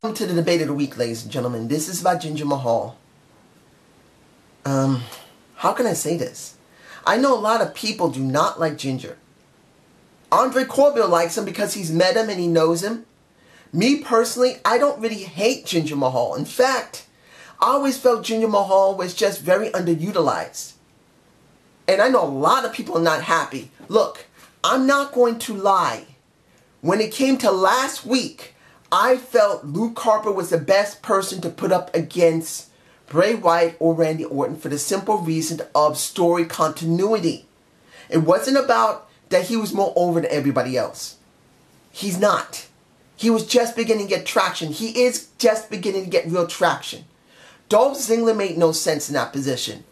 Welcome to the debate of the week, ladies and gentlemen. This is about Jinder Mahal. How can I say this? I know a lot of people do not like Jinder. Andre Corbell likes him because he's met him and he knows him. Me personally, I don't really hate Jinder Mahal. In fact, I always felt Jinder Mahal was just very underutilized. And I know a lot of people are not happy. Look, I'm not going to lie. When it came to last week, I felt Luke Harper was the best person to put up against Bray Wyatt or Randy Orton for the simple reason of story continuity. It wasn't about that he was more over than everybody else. He's not. He was just beginning to get traction. He is just beginning to get real traction. Dolph Ziggler made no sense in that position.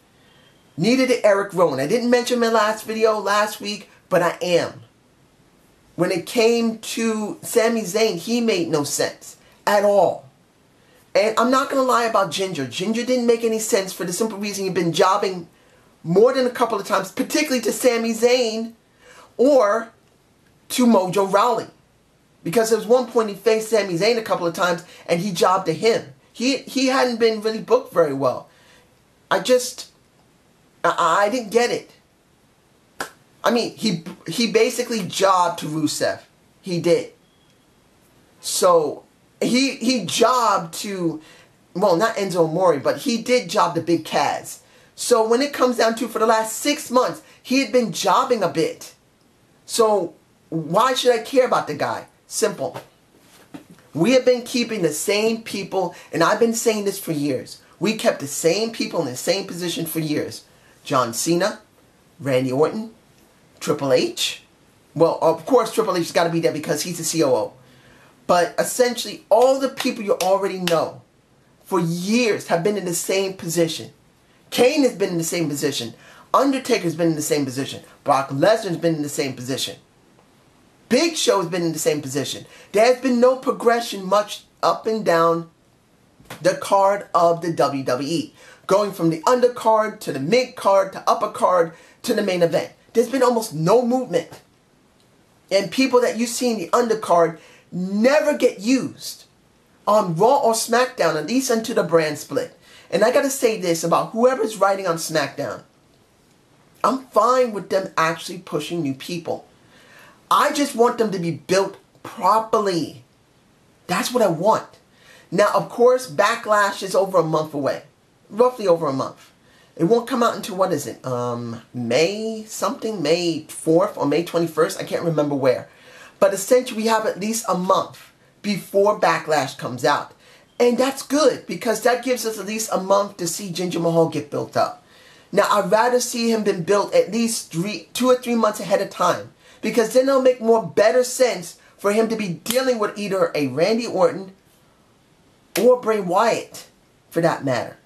Neither did Eric Rowan. I didn't mention him in my last video last week, but I am. When it came to Sami Zayn, he made no sense at all. And I'm not going to lie about Jinder. Jinder didn't make any sense for the simple reason he'd been jobbing more than a couple of times, particularly to Sami Zayn or to Mojo Rawley. Because there was one point he faced Sami Zayn a couple of times and he jobbed to him. He hadn't been really booked very well. I didn't get it. I mean, he basically jobbed to Rusev. He did. So, he jobbed to, well, not Enzo Amore, but he did job to Big Cass. So, when it comes down to, for the last 6 months, he had been jobbing a bit. So, why should I care about the guy? Simple. We have been keeping the same people, and I've been saying this for years. We kept the same people in the same position for years. John Cena, Randy Orton, Triple H. Well, of course, Triple H's got to be there because he's the COO. But essentially, all the people you already know for years have been in the same position. Kane has been in the same position. Undertaker's been in the same position. Brock Lesnar's been in the same position. Big Show's been in the same position. There's been no progression much up and down the card of the WWE. Going from the undercard to the mid card to upper card to the main event. There's been almost no movement. And people that you see in the undercard never get used on Raw or SmackDown, at least until the brand split. And I gotta say this about whoever's writing on SmackDown. I'm fine with them actually pushing new people. I just want them to be built properly. That's what I want. Now, of course, Backlash is over a month away. Roughly over a month. It won't come out until, what is it, May something? May 4th or May 21st? I can't remember where. But essentially, we have at least a month before Backlash comes out. And that's good, because that gives us at least a month to see Jinder Mahal get built up. Now, I'd rather see him been built at least 2 or 3 months ahead of time. Because then it'll make more better sense for him to be dealing with either a Randy Orton or Bray Wyatt, for that matter.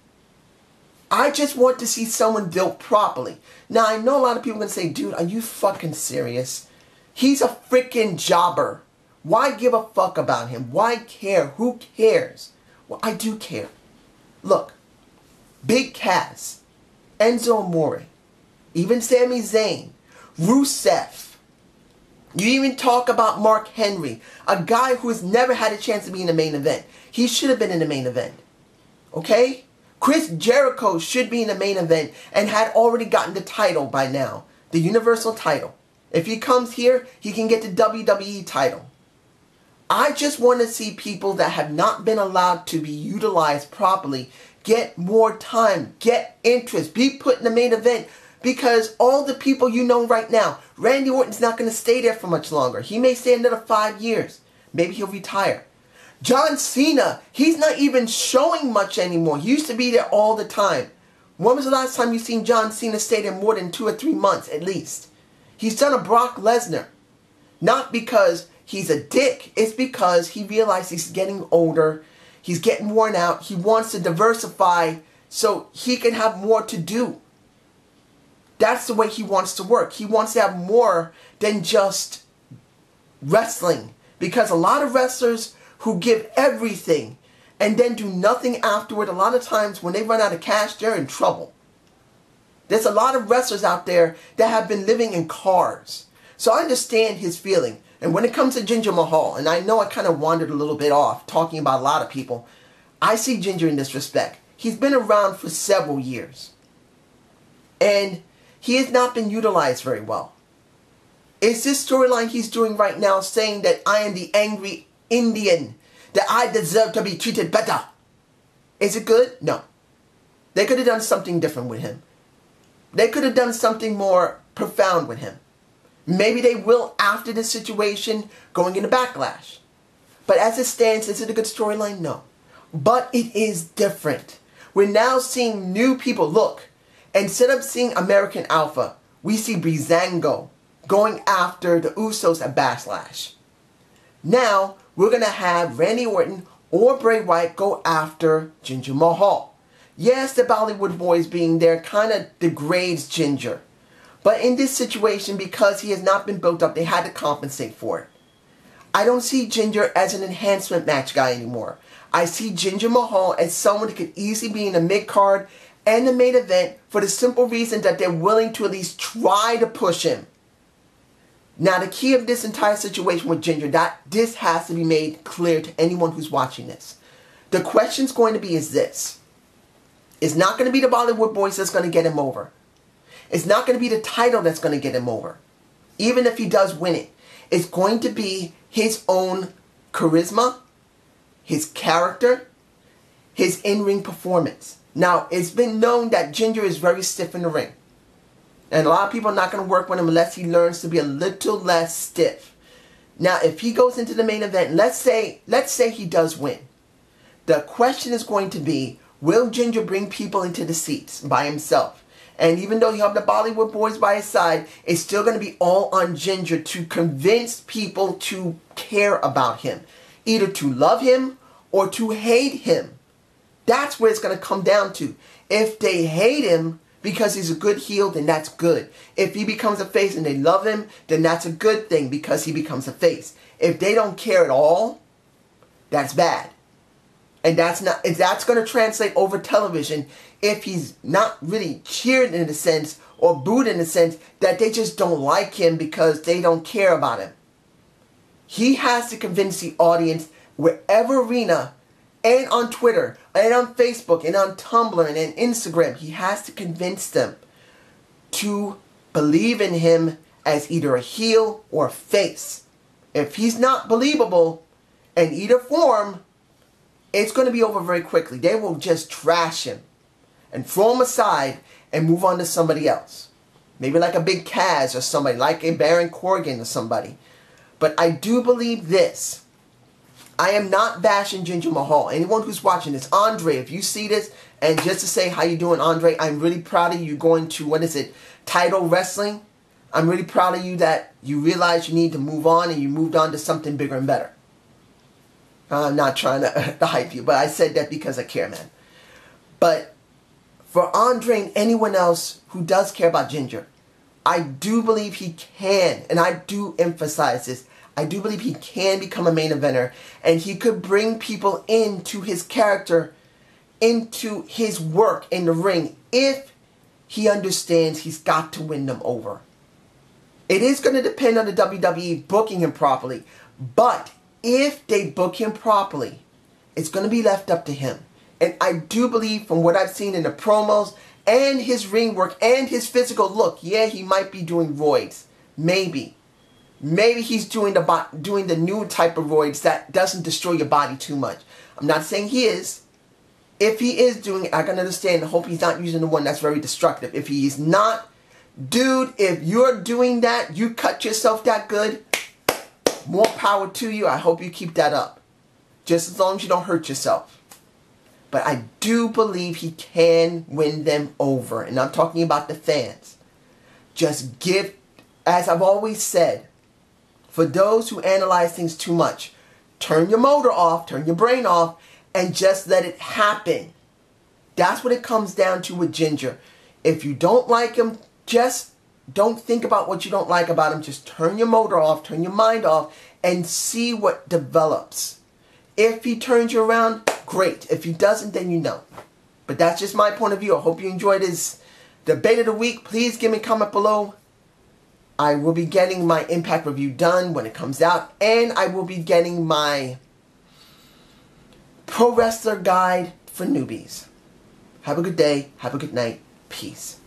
I just want to see someone built properly. Now, I know a lot of people are going to say, dude, are you fucking serious? He's a freaking jobber. Why give a fuck about him? Why care? Who cares? Well, I do care. Look, Big Cass, Enzo Amore, even Sami Zayn, Rusev. You even talk about Mark Henry, a guy who has never had a chance to be in the main event. He should have been in the main event. Okay? Chris Jericho should be in the main event and had already gotten the title by now. The Universal title. If he comes here, he can get the WWE title. I just want to see people that have not been allowed to be utilized properly get more time, get interest, be put in the main event. Because all the people you know right now, Randy Orton's not going to stay there for much longer. He may stay another 5 years. Maybe he'll retire. John Cena, he's not even showing much anymore. He used to be there all the time. When was the last time you seen John Cena stay there more than 2 or 3 months at least? He's done a Brock Lesnar. Not because he's a dick. It's because he realized he's getting older. He's getting worn out. He wants to diversify so he can have more to do. That's the way he wants to work. He wants to have more than just wrestling. Because a lot of wrestlers who give everything and then do nothing afterward, a lot of times when they run out of cash, they're in trouble. There's a lot of wrestlers out there that have been living in cars. So I understand his feeling. And when it comes to Jinder Mahal, and I know I kind of wandered a little bit off talking about a lot of people, I see Jinder in this respect. He's been around for several years. And he has not been utilized very well. Is this storyline he's doing right now saying that I am the angry Indian, that I deserve to be treated better? Is it good? No. They could have done something different with him. They could have done something more profound with him. Maybe they will after this situation going into Backlash. But as it stands, is it a good storyline? No. But it is different. We're now seeing new people. Look, instead of seeing American Alpha, we see Breezango going after the Usos at Backlash. Now, we're going to have Randy Orton or Bray Wyatt go after Jinder Mahal. Yes, the Bollywood boys being there kind of degrades Jinder. But in this situation, because he has not been built up, they had to compensate for it. I don't see Jinder as an enhancement match guy anymore. I see Jinder Mahal as someone who could easily be in the mid-card and the main event for the simple reason that they're willing to at least try to push him. Now, the key of this entire situation with Jinder, that this has to be made clear to anyone who's watching this. The question's going to be is this. It's not going to be the Bollywood boys that's going to get him over. It's not going to be the title that's going to get him over. Even if he does win it. It's going to be his own charisma, his character, his in-ring performance. Now, it's been known that Jinder is very stiff in the ring. And a lot of people are not going to work with him unless he learns to be a little less stiff. Now, if he goes into the main event, let's say he does win. The question is going to be, will Jinder bring people into the seats by himself? And even though you have the Bollywood boys by his side, it's still going to be all on Jinder to convince people to care about him. Either to love him or to hate him. That's where it's going to come down to. If they hate him because he's a good heel, then that's good. If he becomes a face and they love him, then that's a good thing because he becomes a face. If they don't care at all, that's bad. And that's going to translate over television if he's not really cheered in a sense or booed in a sense that they just don't like him because they don't care about him. He has to convince the audience wherever arena and on Twitter and on Facebook and on Tumblr and on Instagram, he has to convince them to believe in him as either a heel or a face. If he's not believable in either form, it's going to be over very quickly. They will just trash him and throw him aside and move on to somebody else. Maybe like a Big Kaz or somebody, like a Baron Corbin or somebody. But I do believe this. I am not bashing Jinder Mahal. Anyone who's watching this, Andre, if you see this, and just to say how you doing, Andre, I'm really proud of you going to, what is it, Title Wrestling. I'm really proud of you that you realize you need to move on and you moved on to something bigger and better. I'm not trying to hype you, but I said that because I care, man. But for Andre and anyone else who does care about Jinder, I do believe he can, and I do emphasize this, I do believe he can become a main eventer, and he could bring people into his character, into his work in the ring, if he understands he's got to win them over. It is going to depend on the WWE booking him properly, but if they book him properly, it's going to be left up to him. And I do believe from what I've seen in the promos and his ring work and his physical look, yeah, he might be doing roids. Maybe. Maybe he's doing the new type of roids that doesn't destroy your body too much. I'm not saying he is. If he is doing it, I can understand. I hope he's not using the one that's very destructive. If he is not, dude, if you're doing that, you cut yourself that good, more power to you. I hope you keep that up. Just as long as you don't hurt yourself. But I do believe he can win them over. And I'm talking about the fans. Just give, as I've always said, for those who analyze things too much, turn your motor off, turn your brain off, and just let it happen. That's what it comes down to with Jinder. If you don't like him, just don't think about what you don't like about him. Just turn your motor off, turn your mind off, and see what develops. If he turns you around, great. If he doesn't, then you know. But that's just my point of view. I hope you enjoyed this debate of the week. Please give me a comment below. I will be getting my Impact review done when it comes out, and I will be getting my Pro Wrestler Guide for newbies. Have a good day. Have a good night. Peace.